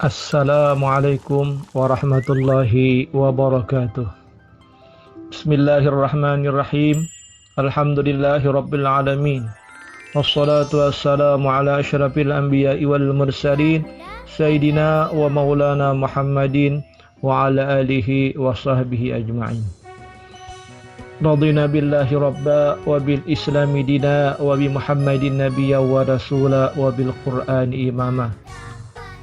Assalamualaikum warahmatullahi wabarakatuh. Bismillahirrahmanirrahim. Alhamdulillahi rabbil alamin. Wassalatu wassalamu ala asyrafil anbiya'i wal mursalin Sayyidina wa maulana Muhammadin wa ala alihi wa sahbihi ajma'in. Radina billahi rabba wa bil islami dina wa bi Muhammadin nabiyya wa rasula wa bil qur'ani imama.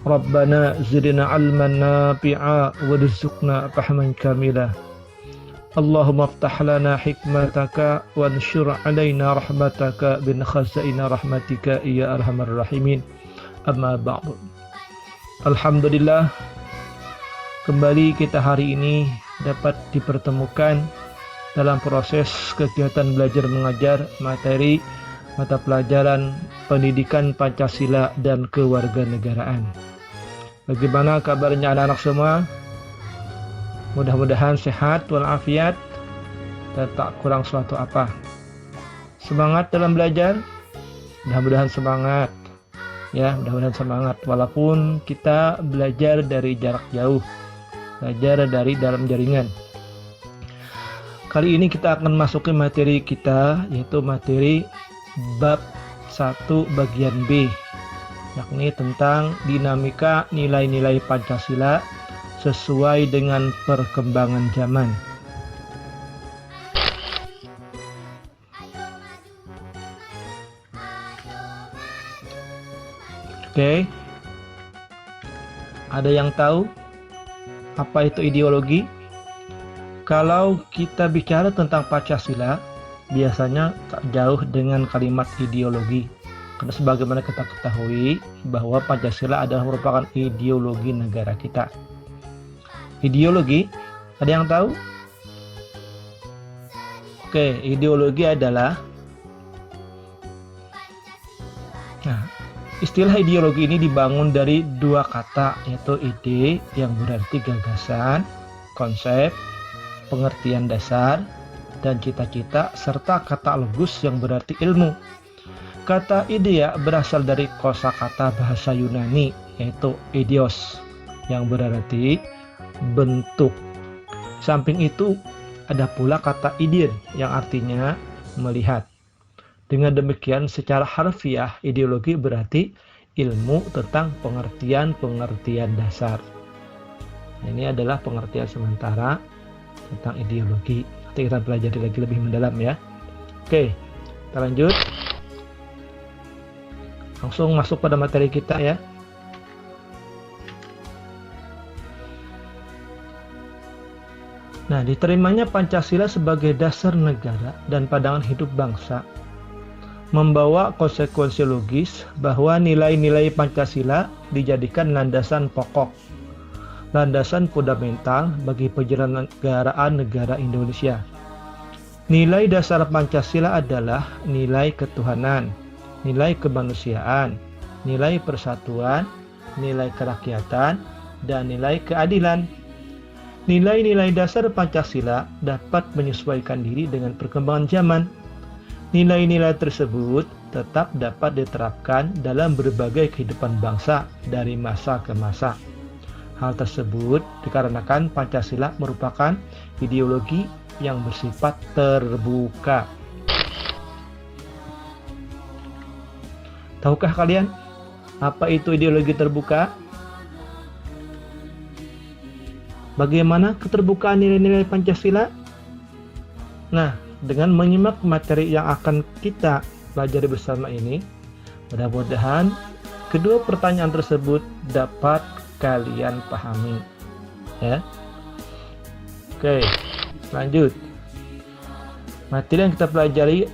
Rabbana zidna ilman nafi'a warzuqna fahman kamila. Allahumma aftah lana hikmataka wanshur alaina rahmataka bin khazaina rahmatika ya arhamar rahimin. Amma ba'du. Alhamdulillah, kembali kita hari ini dapat dipertemukan dalam proses kegiatan belajar mengajar materi mata pelajaran pendidikan Pancasila dan kewarganegaraan. Bagaimana kabarnya anak-anak semua? Mudah-mudahan sehat walafiat dan tak kurang suatu apa. Semangat dalam belajar? Mudah-mudahan semangat. Ya, mudah-mudahan semangat walaupun kita belajar dari jarak jauh, belajar dari dalam jaringan. Kali ini kita akan masuki materi kita, yaitu materi bab 1 bagian B, yakni tentang dinamika nilai-nilai Pancasila sesuai dengan perkembangan zaman. Oke. Ada yang tahu apa itu ideologi? Kalau kita bicara tentang Pancasila, biasanya tak jauh dengan kalimat ideologi. Karena sebagaimana kita ketahui bahwa Pancasila adalah merupakan ideologi negara kita. Ideologi, ada yang tahu? Oke, ideologi adalah istilah ideologi ini dibangun dari dua kata, yaitu ide yang berarti gagasan, konsep, pengertian dasar, dan cita-cita, serta kata logos yang berarti ilmu. Kata idea berasal dari kosakata bahasa Yunani, yaitu eidos, yang berarti bentuk. Samping itu ada pula kata idir yang artinya melihat. Dengan demikian secara harfiah ideologi berarti ilmu tentang pengertian dasar. Ini adalah pengertian sementara tentang ideologi. Nanti kita pelajari lagi lebih mendalam ya. Oke, kita lanjut. Langsung masuk pada materi kita ya. Nah, diterimanya Pancasila sebagai dasar negara dan pandangan hidup bangsa membawa konsekuensi logis bahwa nilai-nilai Pancasila dijadikan landasan pokok, landasan fundamental bagi penyelenggaraan negara Indonesia. Nilai dasar Pancasila adalah nilai ketuhanan, nilai kemanusiaan, nilai persatuan, nilai kerakyatan, dan nilai keadilan. Nilai-nilai dasar Pancasila dapat menyesuaikan diri dengan perkembangan zaman. Nilai-nilai tersebut tetap dapat diterapkan dalam berbagai kehidupan bangsa dari masa ke masa. Hal tersebut dikarenakan Pancasila merupakan ideologi yang bersifat terbuka. Tahukah kalian apa itu ideologi terbuka? Bagaimana keterbukaan nilai-nilai Pancasila? Nah, dengan menyimak materi yang akan kita pelajari bersama ini, mudah-mudahan kedua pertanyaan tersebut dapat kalian pahami. Ya. Oke, lanjut. Materi yang kita pelajari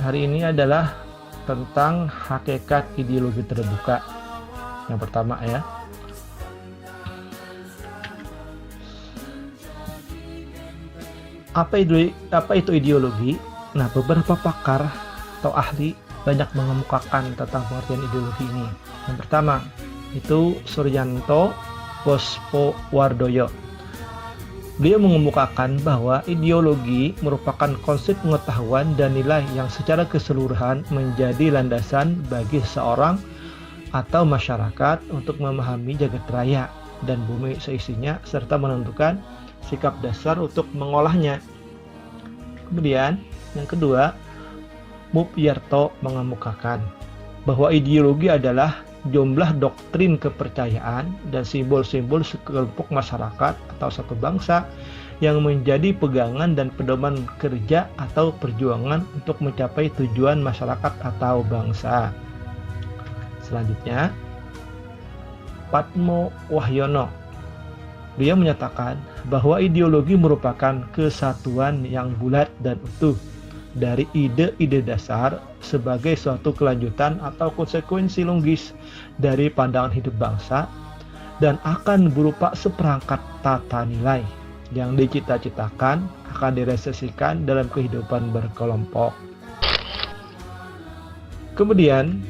hari ini adalah tentang hakikat ideologi terbuka. Yang pertama ya. Apa itu ideologi? Nah, beberapa pakar atau ahli banyak mengemukakan tentang pengertian ideologi ini. Yang pertama, itu Suryanto Pospowardoyo. Beliau mengemukakan bahwa ideologi merupakan konsep pengetahuan dan nilai yang secara keseluruhan menjadi landasan bagi seorang atau masyarakat untuk memahami jagat raya dan bumi seisinya serta menentukan sikap dasar untuk mengolahnya. Kemudian yang kedua, Mubyarto mengemukakan bahwa ideologi adalah jumlah doktrin kepercayaan dan simbol-simbol sekelompok masyarakat atau satu bangsa yang menjadi pegangan dan pedoman kerja atau perjuangan untuk mencapai tujuan masyarakat atau bangsa. Selanjutnya, Patmo Wahyono. Dia menyatakan bahwa ideologi merupakan kesatuan yang bulat dan utuh dari ide-ide dasar sebagai suatu kelanjutan atau konsekuensi logis dari pandangan hidup bangsa dan akan berupa seperangkat tata nilai yang dicita-citakan akan direalisasikan dalam kehidupan berkelompok. Kemudian,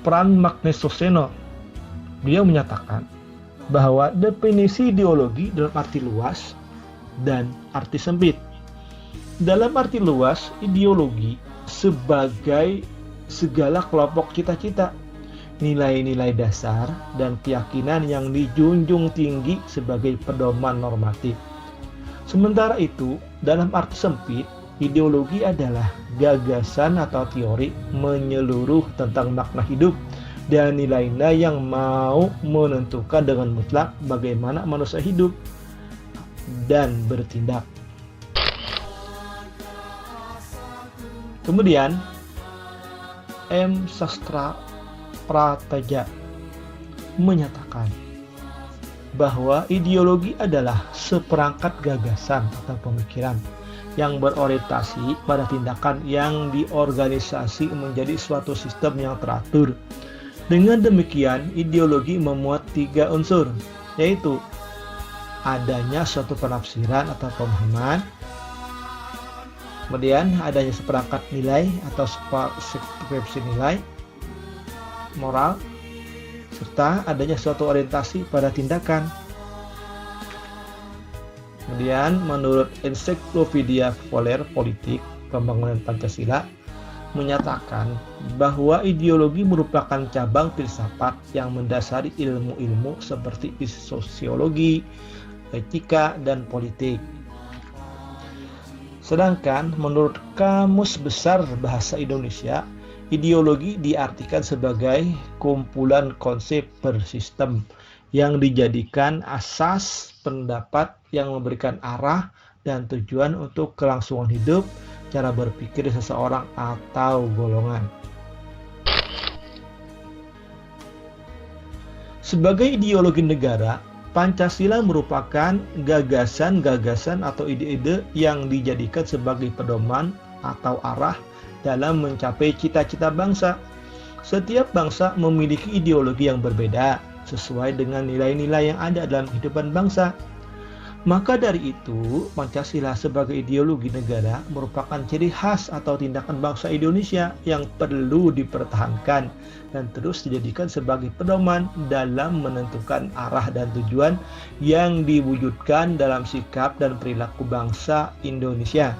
Pran Magnesoseno, beliau menyatakan bahwa definisi ideologi dalam arti luas dan arti sempit. Dalam arti luas, ideologi sebagai segala kelompok cita-cita, nilai-nilai dasar, dan keyakinan yang dijunjung tinggi sebagai pedoman normatif. Sementara itu, dalam arti sempit, ideologi adalah gagasan atau teori menyeluruh tentang makna hidup dan nilai-nilai yang mau menentukan dengan mutlak bagaimana manusia hidup dan bertindak. Kemudian, M. Sastra Prataja menyatakan bahwa ideologi adalah seperangkat gagasan atau pemikiran yang berorientasi pada tindakan yang diorganisasi menjadi suatu sistem yang teratur. Dengan demikian, ideologi memuat 3 unsur, yaitu adanya suatu penafsiran atau pemahaman, kemudian adanya seperangkat nilai atau persepsi nilai moral, serta adanya suatu orientasi pada tindakan. Kemudian menurut Ensiklopedia Populer Politik Pembangunan Pancasila menyatakan bahwa ideologi merupakan cabang filsafat yang mendasari ilmu-ilmu seperti sosiologi, etika, dan politik. Sedangkan menurut Kamus Besar Bahasa Indonesia, ideologi diartikan sebagai kumpulan konsep bersistem yang dijadikan asas pendapat yang memberikan arah dan tujuan untuk kelangsungan hidup, cara berpikir seseorang atau golongan. Sebagai ideologi negara, Pancasila merupakan gagasan-gagasan atau ide-ide yang dijadikan sebagai pedoman atau arah dalam mencapai cita-cita bangsa. Setiap bangsa memiliki ideologi yang berbeda sesuai dengan nilai-nilai yang ada dalam kehidupan bangsa. Maka dari itu, Pancasila sebagai ideologi negara merupakan ciri khas atau tindakan bangsa Indonesia yang perlu dipertahankan dan terus dijadikan sebagai pedoman dalam menentukan arah dan tujuan yang diwujudkan dalam sikap dan perilaku bangsa Indonesia.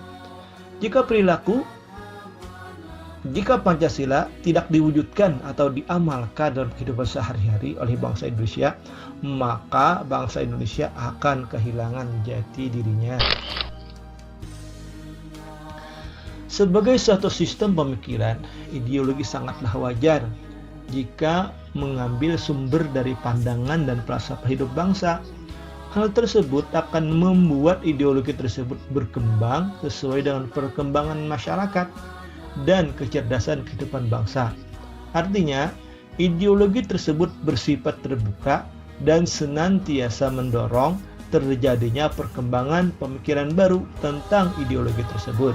Jika Pancasila tidak diwujudkan atau diamalkan dalam kehidupan sehari-hari oleh bangsa Indonesia, maka bangsa Indonesia akan kehilangan jati dirinya. Sebagai suatu sistem pemikiran, ideologi sangatlah wajar jika mengambil sumber dari pandangan dan falsafah hidup bangsa. Hal tersebut akan membuat ideologi tersebut berkembang sesuai dengan perkembangan masyarakat dan kecerdasan kehidupan bangsa. Artinya, ideologi tersebut bersifat terbuka dan senantiasa mendorong terjadinya perkembangan pemikiran baru tentang ideologi tersebut,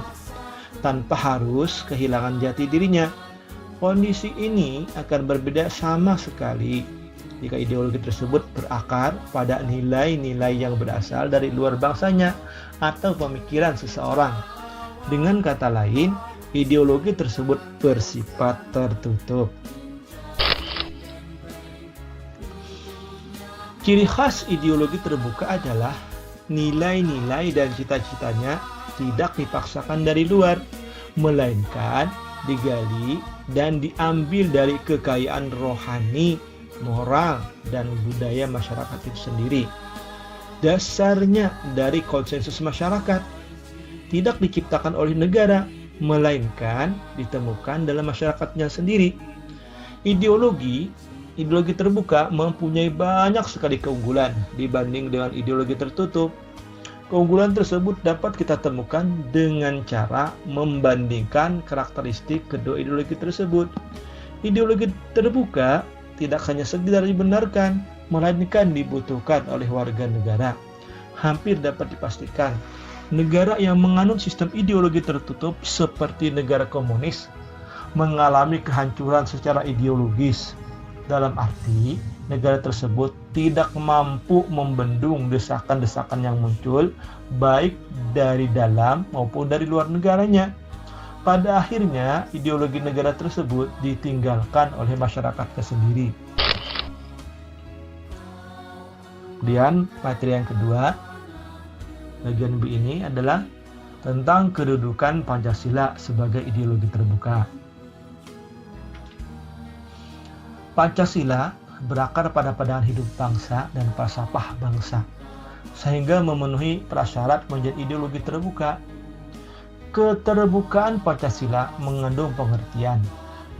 tanpa harus kehilangan jati dirinya. Kondisi ini akan berbeda sama sekali jika ideologi tersebut berakar pada nilai-nilai yang berasal dari luar bangsanya atau pemikiran seseorang. Dengan kata lain, ideologi tersebut bersifat tertutup. Ciri khas ideologi terbuka adalah nilai-nilai dan cita-citanya tidak dipaksakan dari luar, melainkan digali dan diambil dari kekayaan rohani, moral, dan budaya masyarakat itu sendiri. Dasarnya dari konsensus masyarakat, tidak diciptakan oleh negara, melainkan ditemukan dalam masyarakatnya sendiri. Ideologi terbuka mempunyai banyak sekali keunggulan dibanding dengan ideologi tertutup. Keunggulan tersebut dapat kita temukan dengan cara membandingkan karakteristik kedua ideologi tersebut. Ideologi terbuka tidak hanya sekedar dibenarkan, melainkan dibutuhkan oleh warga negara. Hampir dapat dipastikan, negara yang menganut sistem ideologi tertutup seperti negara komunis mengalami kehancuran secara ideologis. Dalam arti, negara tersebut tidak mampu membendung desakan-desakan yang muncul, baik dari dalam maupun dari luar negaranya. Pada akhirnya, ideologi negara tersebut ditinggalkan oleh masyarakatnya sendiri. Kemudian, materi yang kedua, bagian B ini adalah tentang kedudukan Pancasila sebagai ideologi terbuka. Pancasila berakar pada pandangan hidup bangsa dan falsafah bangsa, sehingga memenuhi prasyarat menjadi ideologi terbuka. Keterbukaan Pancasila mengandung pengertian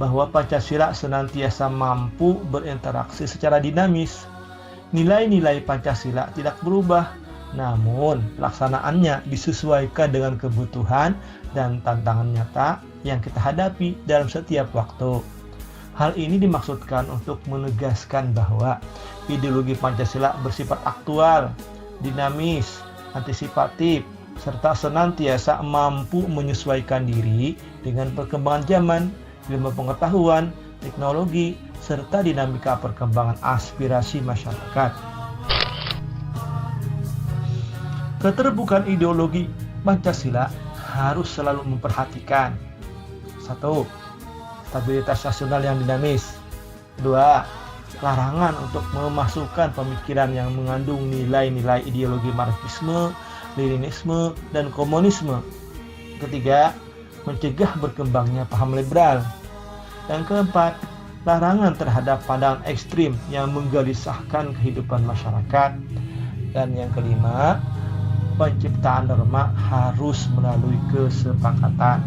bahwa Pancasila senantiasa mampu berinteraksi secara dinamis. Nilai-nilai Pancasila tidak berubah, namun pelaksanaannya disesuaikan dengan kebutuhan dan tantangan nyata yang kita hadapi dalam setiap waktu. Hal ini dimaksudkan untuk menegaskan bahwa ideologi Pancasila bersifat aktual, dinamis, antisipatif, serta senantiasa mampu menyesuaikan diri dengan perkembangan zaman, ilmu pengetahuan, teknologi, serta dinamika perkembangan aspirasi masyarakat. Keterbukaan ideologi Pancasila harus selalu memperhatikan 1. Stabilitas nasional yang dinamis. 2. Larangan untuk memasukkan pemikiran yang mengandung nilai-nilai ideologi Marxisme, Leninisme, dan komunisme. 3. Mencegah berkembangnya paham liberal. Yang 4. Larangan terhadap pandangan ekstrim yang menggelisahkan kehidupan masyarakat. Dan yang 5. Penciptaan norma harus melalui kesepakatan.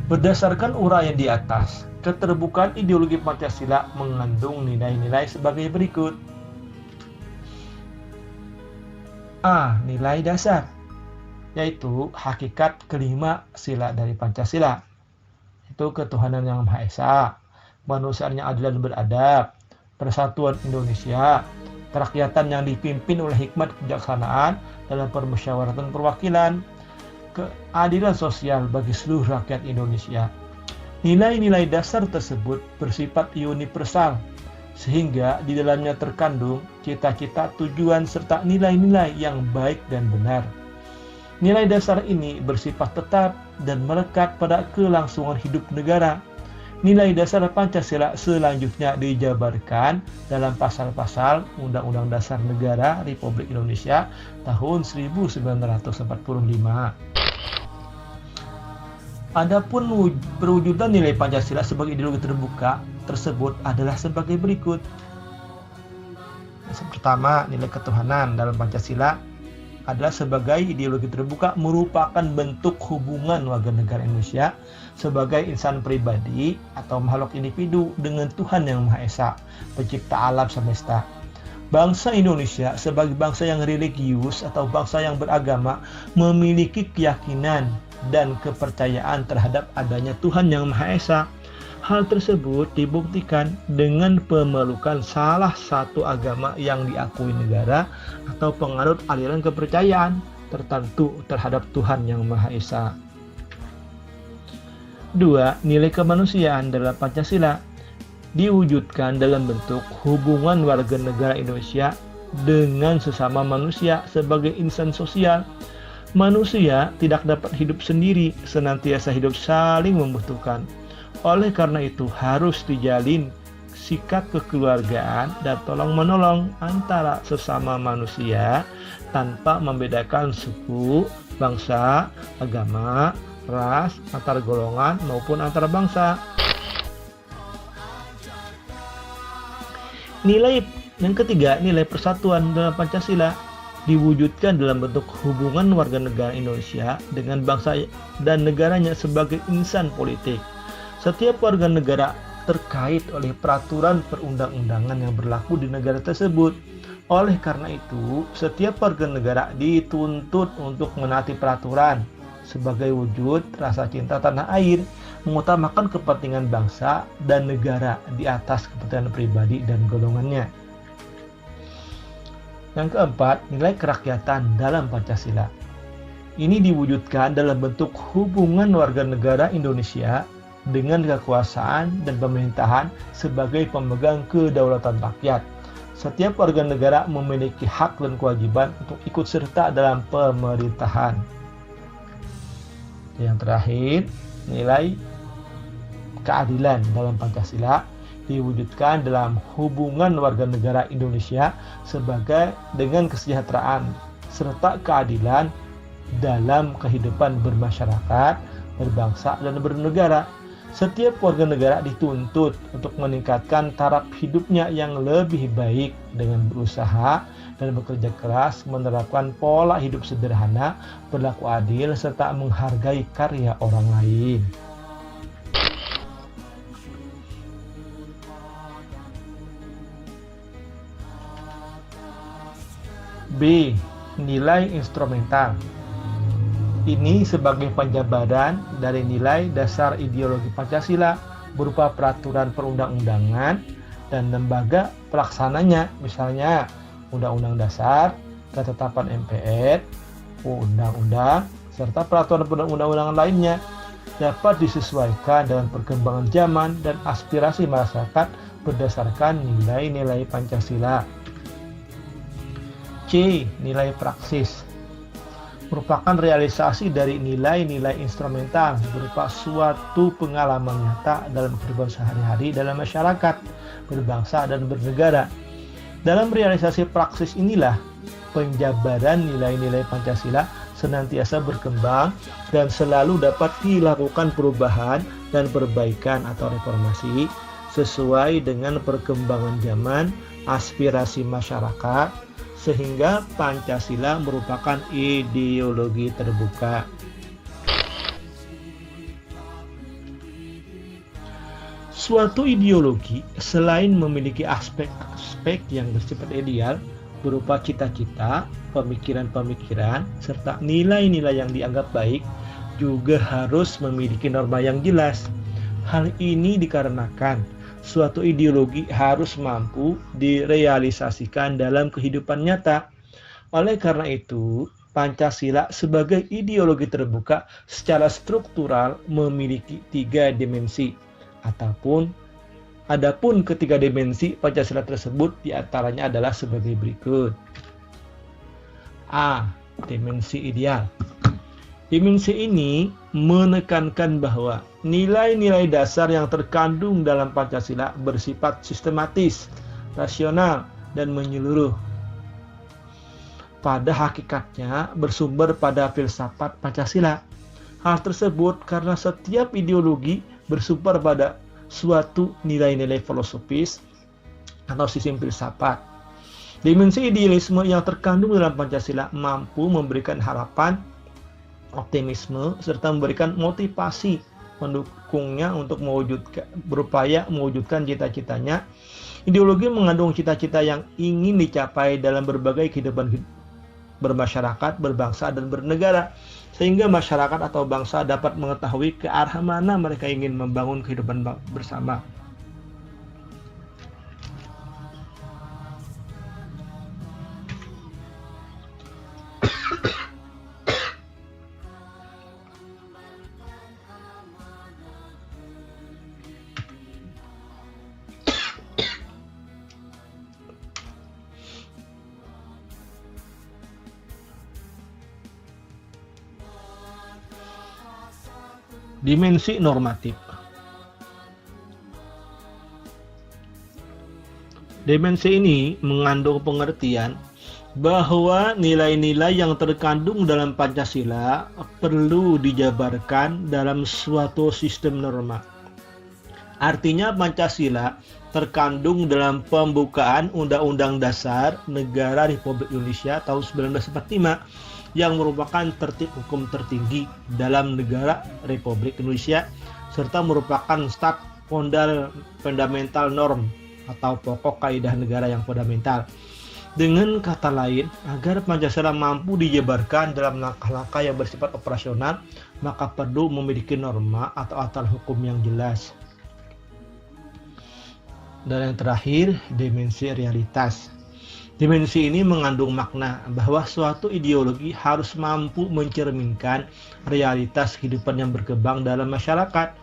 Berdasarkan uraian di atas, keterbukaan ideologi Pancasila mengandung nilai-nilai sebagai berikut. A. Nilai dasar, yaitu hakikat kelima sila dari Pancasila, yaitu ketuhanan yang Maha Esa, kemanusiaan yang adil dan beradab, persatuan Indonesia, kerakyatan yang dipimpin oleh hikmat kebijaksanaan dalam permusyawaratan perwakilan, keadilan sosial bagi seluruh rakyat Indonesia. Nilai-nilai dasar tersebut bersifat universal, sehingga di dalamnya terkandung cita-cita, tujuan, serta nilai-nilai yang baik dan benar. Nilai dasar ini bersifat tetap dan melekat pada kelangsungan hidup negara. Nilai dasar Pancasila selanjutnya dijabarkan dalam pasal-pasal Undang-Undang Dasar Negara Republik Indonesia tahun 1945. Adapun perwujudan nilai Pancasila sebagai ideologi terbuka tersebut adalah sebagai berikut. Yang pertama, nilai ketuhanan dalam Pancasila adalah sebagai ideologi terbuka merupakan bentuk hubungan warga negara Indonesia sebagai insan pribadi atau makhluk individu dengan Tuhan Yang Maha Esa, pencipta alam semesta. Bangsa Indonesia sebagai bangsa yang religius atau bangsa yang beragama memiliki keyakinan dan kepercayaan terhadap adanya Tuhan Yang Maha Esa. Hal tersebut dibuktikan dengan pemelukan salah satu agama yang diakui negara atau penganut aliran kepercayaan tertentu terhadap Tuhan Yang Maha Esa. 2. Nilai kemanusiaan dalam Pancasila diwujudkan dalam bentuk hubungan warga negara Indonesia dengan sesama manusia sebagai insan sosial. Manusia tidak dapat hidup sendiri, senantiasa hidup saling membutuhkan. Oleh karena itu harus dijalin sikap kekeluargaan dan tolong-menolong antara sesama manusia tanpa membedakan suku, bangsa, agama, ras, antar golongan, maupun antar bangsa. Nilai yang ketiga, nilai persatuan dalam Pancasila diwujudkan dalam bentuk hubungan warga negara Indonesia dengan bangsa dan negaranya sebagai insan politik. Setiap warga negara terkait oleh peraturan perundang-undangan yang berlaku di negara tersebut. Oleh karena itu, setiap warga negara dituntut untuk menaati peraturan sebagai wujud rasa cinta tanah air, mengutamakan kepentingan bangsa dan negara di atas kepentingan pribadi dan golongannya. Yang keempat, nilai kerakyatan dalam Pancasila. Ini diwujudkan dalam bentuk hubungan warga negara Indonesia dengan kekuasaan dan pemerintahan sebagai pemegang kedaulatan rakyat. Setiap warga negara memiliki hak dan kewajiban untuk ikut serta dalam pemerintahan. Yang terakhir, nilai keadilan dalam Pancasila diwujudkan dalam hubungan warga negara Indonesia sebagai dengan kesejahteraan serta keadilan dalam kehidupan bermasyarakat, berbangsa, dan bernegara. Setiap warga negara dituntut untuk meningkatkan taraf hidupnya yang lebih baik dengan berusaha dan bekerja keras, menerapkan pola hidup sederhana, berlaku adil, serta menghargai karya orang lain. B. Nilai instrumental. Ini sebagai penjabaran dari nilai dasar ideologi Pancasila berupa peraturan perundang-undangan dan lembaga pelaksananya, misalnya Undang-Undang Dasar, Ketetapan MPR, Undang-Undang, serta peraturan perundang-undangan lainnya dapat disesuaikan dengan perkembangan zaman dan aspirasi masyarakat berdasarkan nilai-nilai Pancasila. C. Nilai praksis merupakan realisasi dari nilai-nilai instrumental berupa suatu pengalaman nyata dalam kehidupan sehari-hari dalam masyarakat, berbangsa, dan bernegara. Dalam realisasi praksis inilah penjabaran nilai-nilai Pancasila senantiasa berkembang dan selalu dapat dilakukan perubahan dan perbaikan atau reformasi sesuai dengan perkembangan zaman, aspirasi masyarakat, sehingga Pancasila merupakan ideologi terbuka. Suatu ideologi selain memiliki aspek-aspek yang bersifat ideal berupa cita-cita, pemikiran-pemikiran, serta nilai-nilai yang dianggap baik, juga harus memiliki norma yang jelas. Hal ini dikarenakan suatu ideologi harus mampu direalisasikan dalam kehidupan nyata. Oleh karena itu, Pancasila sebagai ideologi terbuka secara struktural memiliki 3 dimensi. Adapun ketiga dimensi Pancasila tersebut diantaranya adalah sebagai berikut. A. Dimensi ideal. Dimensi ini menekankan bahwa nilai-nilai dasar yang terkandung dalam Pancasila bersifat sistematis, rasional, dan menyeluruh. Pada hakikatnya bersumber pada filsafat Pancasila. Hal tersebut karena setiap ideologi bersumber pada suatu nilai-nilai filosofis atau sistem filsafat. Dimensi idealisme yang terkandung dalam Pancasila mampu memberikan harapan, optimisme, serta memberikan motivasi mendukungnya untuk berupaya mewujudkan cita-citanya. Ideologi mengandung cita-cita yang ingin dicapai dalam berbagai kehidupan bermasyarakat, berbangsa, dan bernegara, sehingga masyarakat atau bangsa dapat mengetahui ke arah mana mereka ingin membangun kehidupan bersama. Dimensi normatif. Dimensi ini mengandung pengertian bahwa nilai-nilai yang terkandung dalam Pancasila perlu dijabarkan dalam suatu sistem norma. Artinya Pancasila terkandung dalam pembukaan Undang-Undang Dasar Negara Republik Indonesia tahun 1945 yang merupakan tertib hukum tertinggi dalam negara Republik Indonesia serta merupakan start fundamental norm atau pokok kaidah negara yang fundamental. Dengan kata lain, agar Pancasila mampu dijabarkan dalam langkah-langkah yang bersifat operasional, maka perlu memiliki norma atau aturan hukum yang jelas. Dan yang terakhir, dimensi realitas. Dimensi ini mengandung makna bahwa suatu ideologi harus mampu mencerminkan realitas kehidupan yang berkembang dalam masyarakat.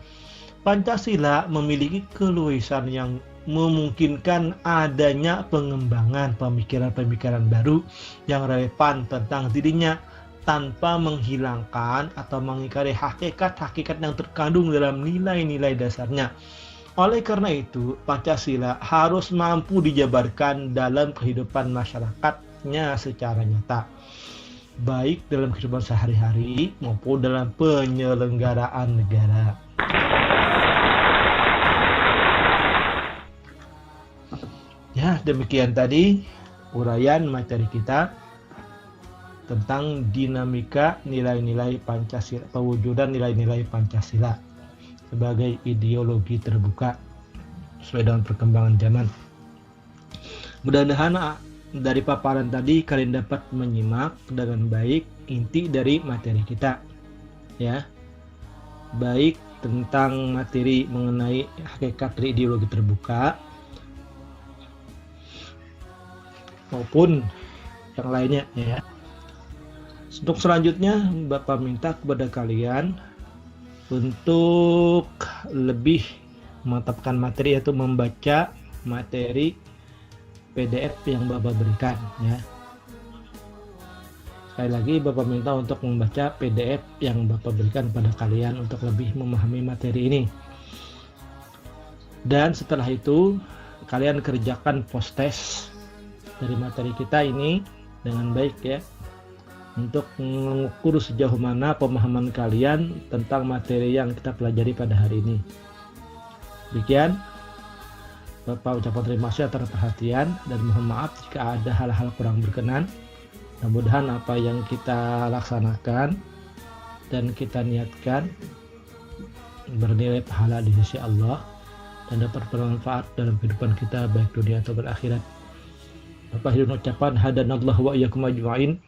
Pancasila memiliki keluasan yang memungkinkan adanya pengembangan pemikiran-pemikiran baru yang relevan tentang dirinya tanpa menghilangkan atau mengingkari hakikat-hakikat yang terkandung dalam nilai-nilai dasarnya. Oleh karena itu, Pancasila harus mampu dijabarkan dalam kehidupan masyarakatnya secara nyata, baik dalam kehidupan sehari-hari maupun dalam penyelenggaraan negara. Ya, demikian tadi uraian materi kita tentang dinamika nilai-nilai Pancasila, pewujudan nilai-nilai Pancasila sebagai ideologi terbuka sesuai dengan perkembangan zaman. Mudah-mudahan dari paparan tadi kalian dapat menyimak dengan baik inti dari materi kita, ya, baik tentang materi mengenai hakikat dari ideologi terbuka maupun yang lainnya, ya. Untuk selanjutnya Bapak minta kepada kalian untuk lebih memantapkan materi, yaitu membaca materi PDF yang Bapak berikan, ya. Sekali lagi Bapak minta untuk membaca PDF yang Bapak berikan pada kalian untuk lebih memahami materi ini. Dan setelah itu kalian kerjakan post test dari materi kita ini dengan baik, ya, untuk mengukur sejauh mana pemahaman kalian tentang materi yang kita pelajari pada hari ini. Demikian, Bapak ucapkan terima kasih atas perhatian dan mohon maaf jika ada hal-hal kurang berkenan. Mudah-mudahan apa yang kita laksanakan dan kita niatkan bernilai pahala di sisi Allah dan dapat bermanfaat dalam kehidupan kita baik dunia atau akhirat. Bapak hidupkan ucapan hadanallahu wa iyyakum ajma'in.